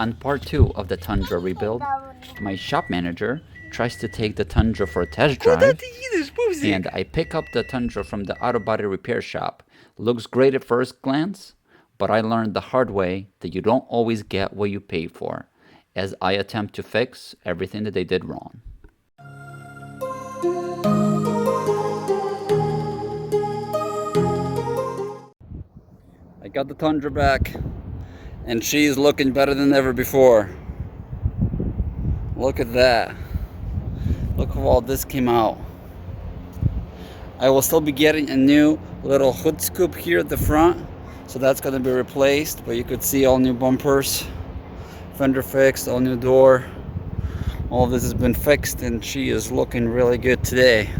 On part 2 of the Tundra rebuild, my shop manager tries to take the Tundra for a test drive, and I pick up the Tundra from the auto body repair shop. Looks great at first glance, but I learned the hard way that you don't always get what you pay for, as I attempt to fix everything that they did wrong. I got the Tundra back, and she's looking better than ever before. Look at that. Look how all this came out. I will still be getting a new little hood scoop here at the front, so that's going to be replaced, but you could see all new bumpers, fender fixed, all new door. All of this has been fixed, and she is looking really good today.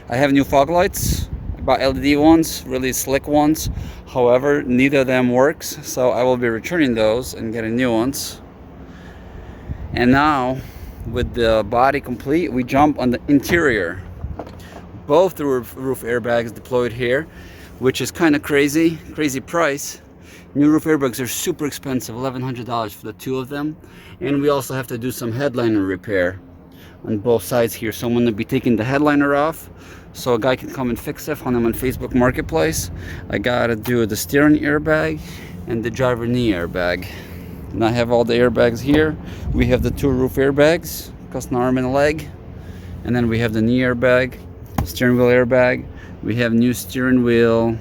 I have new fog lights. I bought LED ones, really slick ones. However, neither of them works, so I will be returning those and getting new ones. And now, with the body complete, we jump on the interior. Both the roof airbags deployed here, which is kind of crazy price. New roof airbags are super expensive, $1,100 for the two of them. And we also have to do some headliner repair on both sides here. So I'm going to be taking the headliner off so a guy can come and fix it. Find them on Facebook Marketplace. I got to do the steering airbag and the driver knee airbag. And I have all the airbags here. We have the two roof airbags, custom arm and leg. And then we have the knee airbag, steering wheel airbag. We have new steering wheel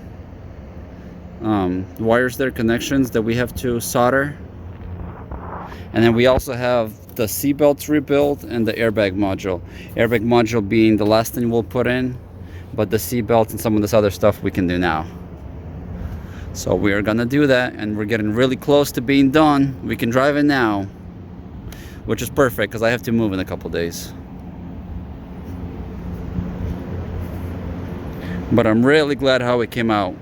wires there, connections that we have to solder. And then we also have the seat belts rebuilt and the airbag module. Airbag module being the last thing we'll put in, but the seat belts and some of this other stuff we can do now. So we are gonna do that, and we're getting really close to being done. We can drive it now, which is perfect because I have to move in a couple days. But I'm really glad how it came out.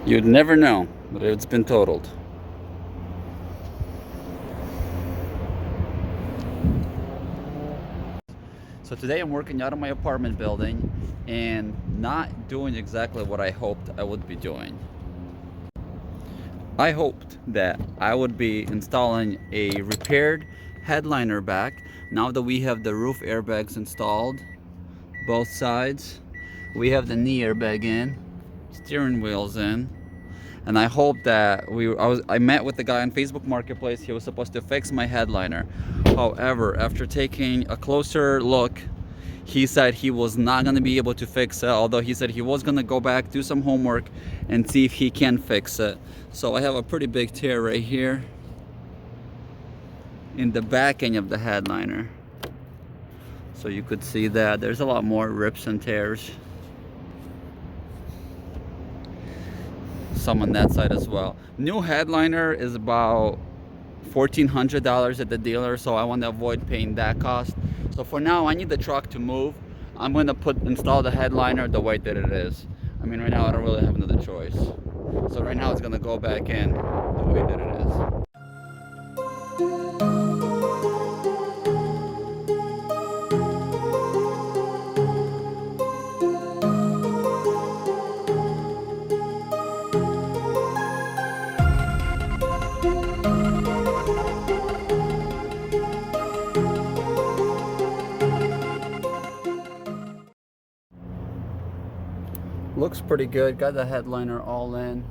You'd never know, but it's been totaled. So today I'm working out of my apartment building and not doing exactly what I hoped I would be doing. I hoped that I would be installing a repaired headliner back. Now that we have the roof airbags installed, both sides, we have the knee airbag in, steering wheels in, and I hope that I met with the guy on Facebook Marketplace. He was supposed to fix my headliner. However, after taking a closer look, he said he was not going to be able to fix it, although he said he was going to go back, do some homework, and see if he can fix it. So I have a pretty big tear right here in the back end of the headliner. So you could see that there's a lot more rips and tears. Some on that side as well. New headliner is about $1,400 at the dealer, so I want to avoid paying that cost. So for now, I need the truck to move. I'm going to install the headliner the way that it is. I mean, right now I don't really have another choice. So right now it's going to go back in the way that it is. Looks pretty good. Got the headliner all in.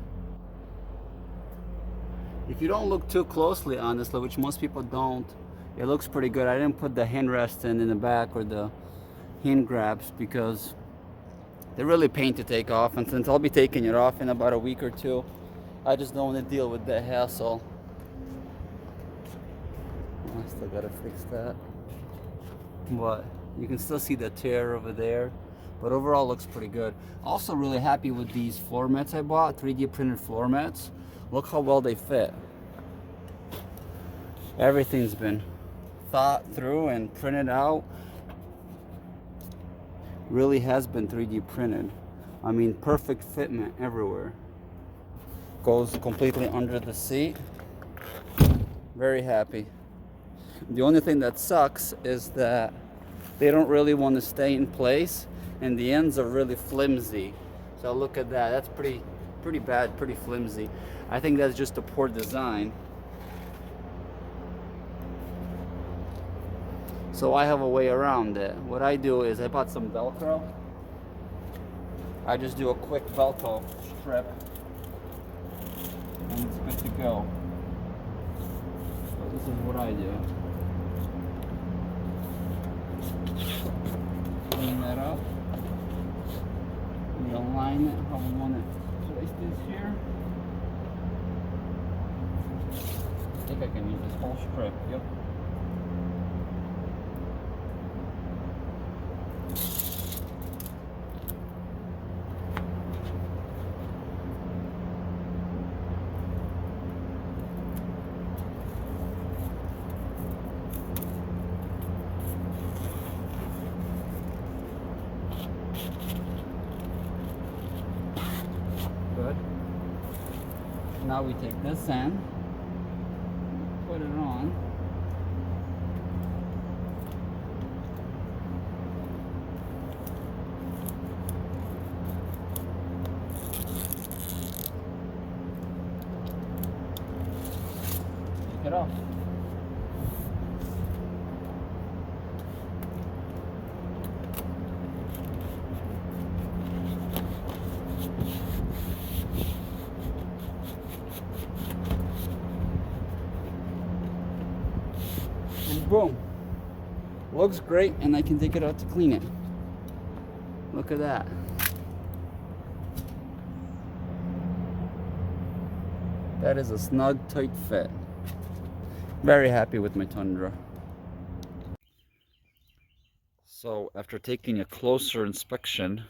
If you don't look too closely, honestly, which most people don't, it looks pretty good. I didn't put the handrest in the back or the hand grabs because they're really a pain to take off, and since I'll be taking it off in about a week or two, I just don't want to deal with that hassle. I still gotta fix that. But you can still see the tear over there. But overall looks pretty good. Also really happy with these floor mats I bought, 3D printed floor mats. Look how well they fit. Everything's been thought through and printed out. Really has been 3D printed. I mean, perfect fitment everywhere. Goes completely under the seat. Very happy. The only thing that sucks is that they don't really want to stay in place and the ends are really flimsy. So look at that. That's pretty bad, pretty flimsy. I think that's just a poor design. So I have a way around it. What I do is I bought some Velcro. I just do a quick Velcro strip and it's good to go. So this is what I do. Clean that up. We align it how we want it. Place this here. I think I can use this whole strip. Yep. Good. Now we take this end, put it on. Take it off. And boom, looks great, and I can take it out to clean it. Look at that. That is a snug, tight fit. Very happy with my Tundra. So after taking a closer inspection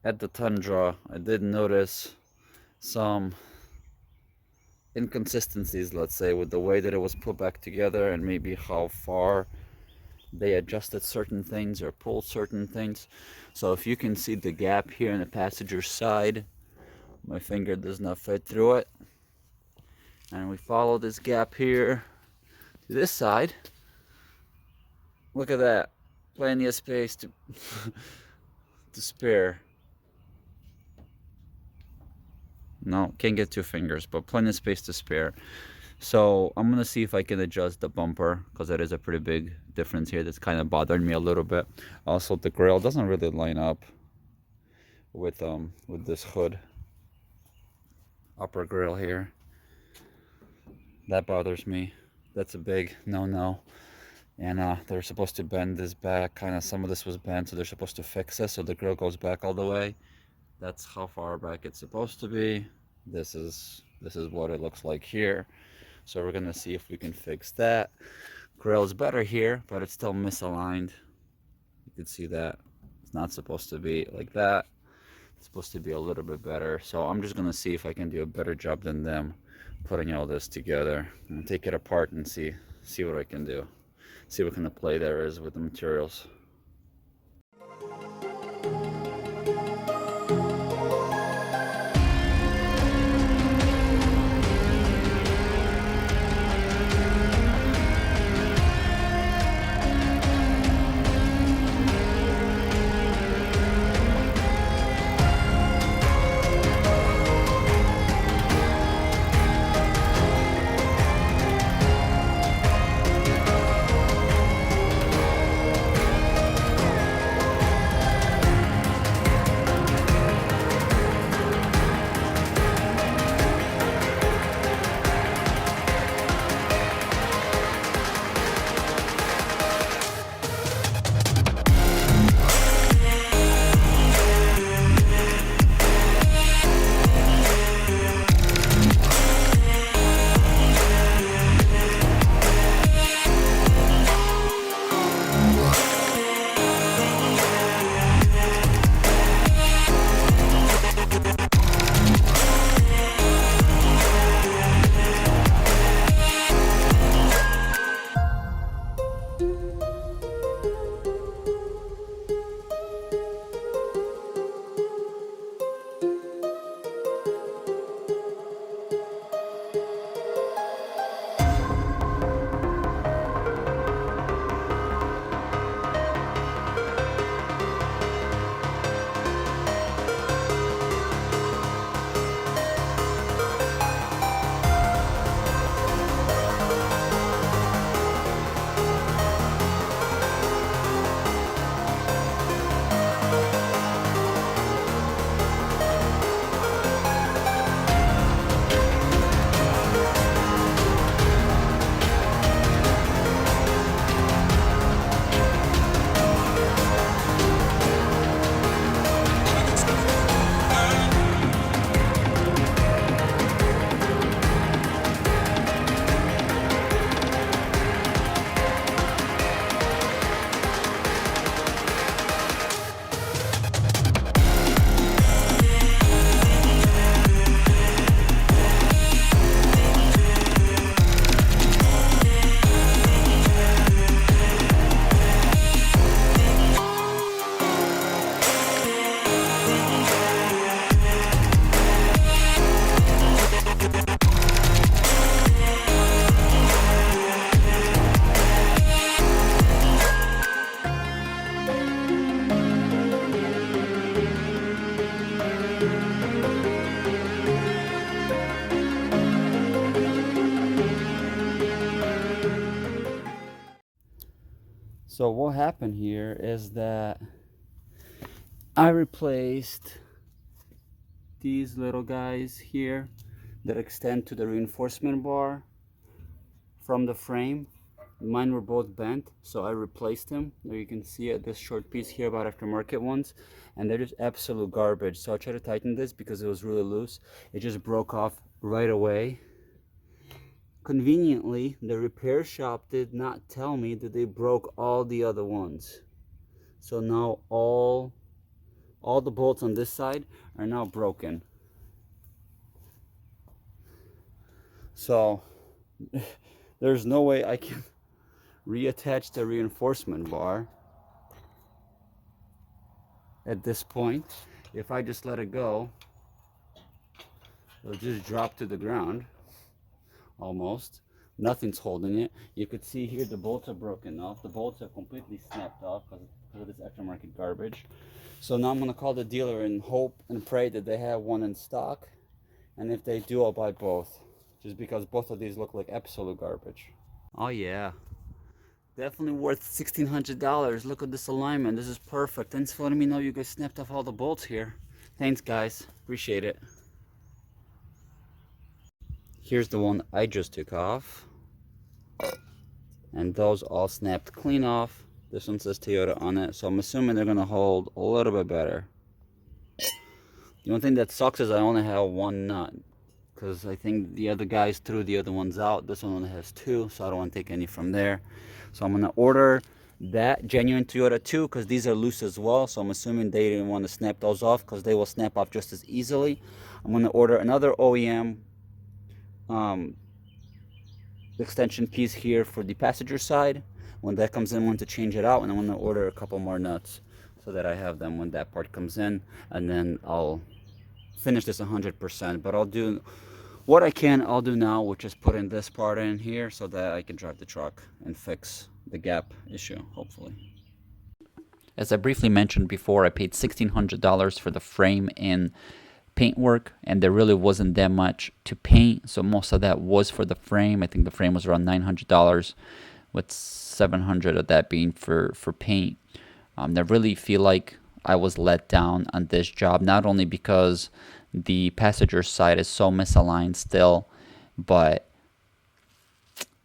at the Tundra, I did notice some inconsistencies, let's say, with the way that it was put back together and maybe how far they adjusted certain things or pulled certain things. So if you can see the gap here in the passenger side, my finger does not fit through it, and we follow this gap here to this side. Look at that, plenty of space to to spare. No, can't get 2 fingers, but plenty of space to spare. So I'm gonna see if I can adjust the bumper, because that is a pretty big difference here that's kind of bothering me a little bit. Also, the grille doesn't really line up with this hood upper grille here. That bothers me. That's a big no. And they're supposed to bend this back, kind of. Some of this was bent, so they're supposed to fix this so the grille goes back all the way. That's how far back it's supposed to be. This is what it looks like here. So we're gonna see if we can fix that. Grill is better here, but it's still misaligned. You can see that it's not supposed to be like that. It's supposed to be a little bit better. So I'm just gonna see if I can do a better job than them putting all this together and take it apart and see what I can do. See what kind of play there is with the materials. So what happened here is that I replaced these little guys here that extend to the reinforcement bar from the frame. Mine were both bent, so I replaced them. There you can see it, this short piece here about aftermarket ones, and they're just absolute garbage. So I tried to tighten this because it was really loose. It just broke off right away. Conveniently, the repair shop did not tell me that they broke all the other ones. So now all the bolts on this side are now broken. So there's no way I can reattach the reinforcement bar at this point. If I just let it go, it'll just drop to the ground almost. Nothing's holding it. You could see here the bolts are broken off. The bolts are completely snapped off because of this aftermarket garbage. So now I'm going to call the dealer and hope and pray that they have one in stock. And if they do, I'll buy both. Just because both of these look like absolute garbage. Oh yeah. Definitely worth $1,600. Look at this alignment. This is perfect. Thanks for letting me know you guys snapped off all the bolts here. Thanks guys. Appreciate it. Here's the one I just took off. And those all snapped clean off. This one says Toyota on it. So I'm assuming they're going to hold a little bit better. The only thing that sucks is I only have one nut. Because I think the other guys threw the other ones out. This one only has two, so I don't want to take any from there. So I'm going to order that genuine Toyota too, because these are loose as well. So I'm assuming they didn't want to snap those off because they will snap off just as easily. I'm going to order another OEM extension piece here for the passenger side. When that comes in, I want to change it out, and I'm going to order a couple more nuts so that I have them when that part comes in, and then I'll finish this 100%. But I'll do what I can. I'll do now, which is put in this part in here so that I can drive the truck and fix the gap issue, hopefully. As I briefly mentioned before, I paid $1,600 for the frame and paint work, and there really wasn't that much to paint, so most of that was for the frame. I think the frame was around $900, with $700 of that being for paint. I really feel like I was let down on this job, not only because the passenger side is so misaligned still, but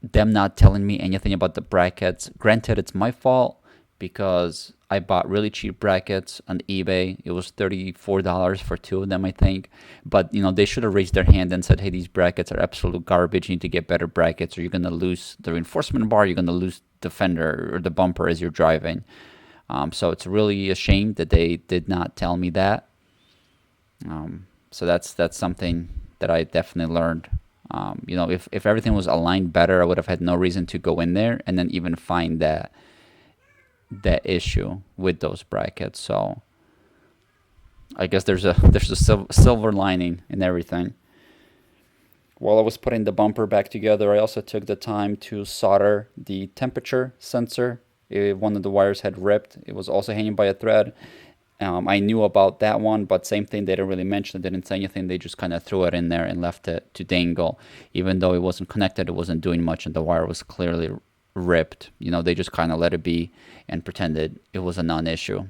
them not telling me anything about the brackets. Granted, it's my fault because I bought really cheap brackets on eBay. It was $34 for two of them, I think. But, you know, they should have raised their hand and said, hey, these brackets are absolute garbage. You need to get better brackets, or you're going to lose the reinforcement bar. You're going to lose the fender or the bumper as you're driving. So it's really a shame that they did not tell me that. So that's something that I definitely learned. You know, if everything was aligned better, I would have had no reason to go in there and then even find that issue with those brackets. So I guess there's a silver lining in everything. While I was putting the bumper back together, I also took the time to solder the temperature sensor. One of the wires had ripped. It was also hanging by a thread. I knew about that one, but same thing, they didn't really mention it, they didn't say anything, they just kind of threw it in there and left it to dangle. Even though it wasn't connected, it wasn't doing much, and the wire was clearly ripped. You know, they just kind of let it be and pretended it was a non-issue.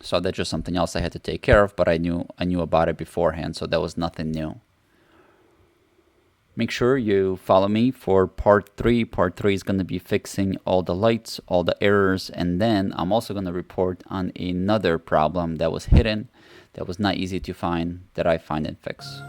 So that's just something else I had to take care of, but I knew about it beforehand, so that was nothing new. Make sure you follow me for part 3. Part 3 is going to be fixing all the lights, all the errors, and then I'm also going to report on another problem that was hidden, that was not easy to find, that I find and fix.